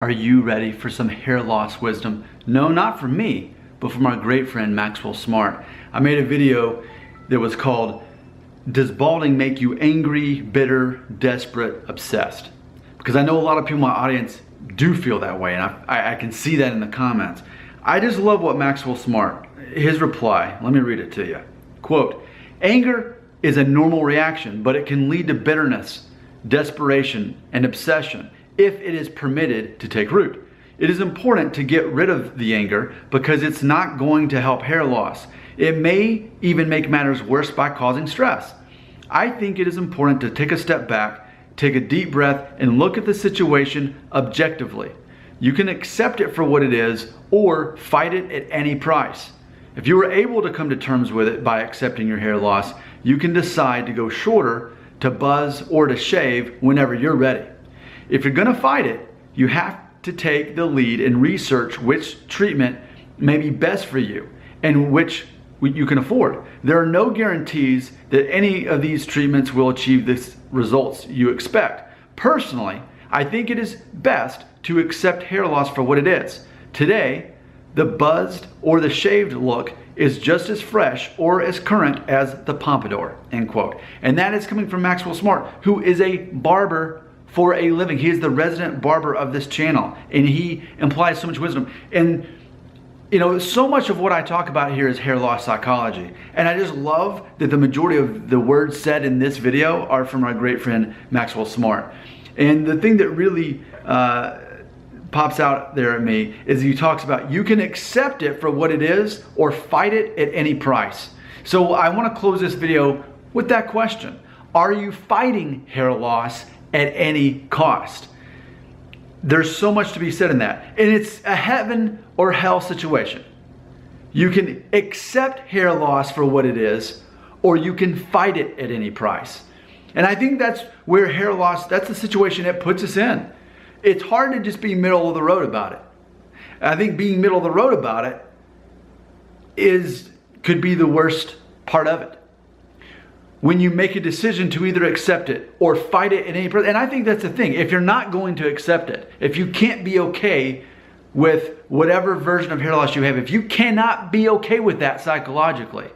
Are you ready for some hair loss wisdom? No, not from me, but from our great friend Maxwell Smart. I made a video that was called, Does Balding Make You Angry, Bitter, Desperate, Obsessed? Because I know a lot of people in my audience do feel that way, and I can see that in the comments. I just love what Maxwell Smart, his reply, let me read it to you. Quote, anger is a normal reaction, but it can lead to bitterness, desperation, and obsession if it is permitted to take root. It is important to get rid of the anger because it's not going to help hair loss. It may even make matters worse by causing stress. I think it is important to take a step back, take a deep breath, and look at the situation objectively. You can accept it for what it is or fight it at any price. If you are able to come to terms with it by accepting your hair loss, you can decide to go shorter, to buzz, or to shave whenever you're ready. If you're gonna fight it, you have to take the lead and research which treatment may be best for you and which you can afford. There are no guarantees that any of these treatments will achieve the results you expect. Personally, I think it is best to accept hair loss for what it is. Today, the buzzed or the shaved look is just as fresh or as current as the pompadour, end quote. And that is coming from Maxwell Smart, who is a barber for a living. He is the resident barber of this channel, and he implies so much wisdom. And you know, so much of what I talk about here is hair loss psychology. And I just love that the majority of the words said in this video are from our great friend Maxwell Smart. And the thing that really pops out there at me is he talks about you can accept it for what it is or fight it at any price. So I want to close this video with that question. Are you fighting hair loss at any cost? There's so much to be said in that. And it's a heaven or hell situation. You can accept hair loss for what it is, or you can fight it at any price. And I think that's where hair loss, that's the situation it puts us in. It's hard to just be middle of the road about it. I think being middle of the road about it could be the worst part of it. When you make a decision to either accept it or fight it at any price. And I think that's the thing. If you're not going to accept it, if you can't be okay with whatever version of hair loss you have, if you cannot be okay with that psychologically,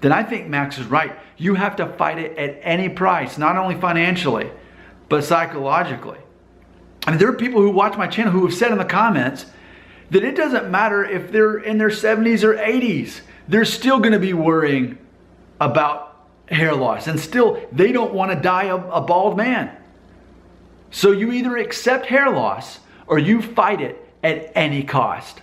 then I think Max is right. You have to fight it at any price, not only financially, but psychologically. I mean, there are people who watch my channel who have said in the comments that it doesn't matter if they're in their 70s or 80s, they're still going to be worrying about hair loss, and still they don't want to die a bald man. So you either accept hair loss or you fight it at any cost.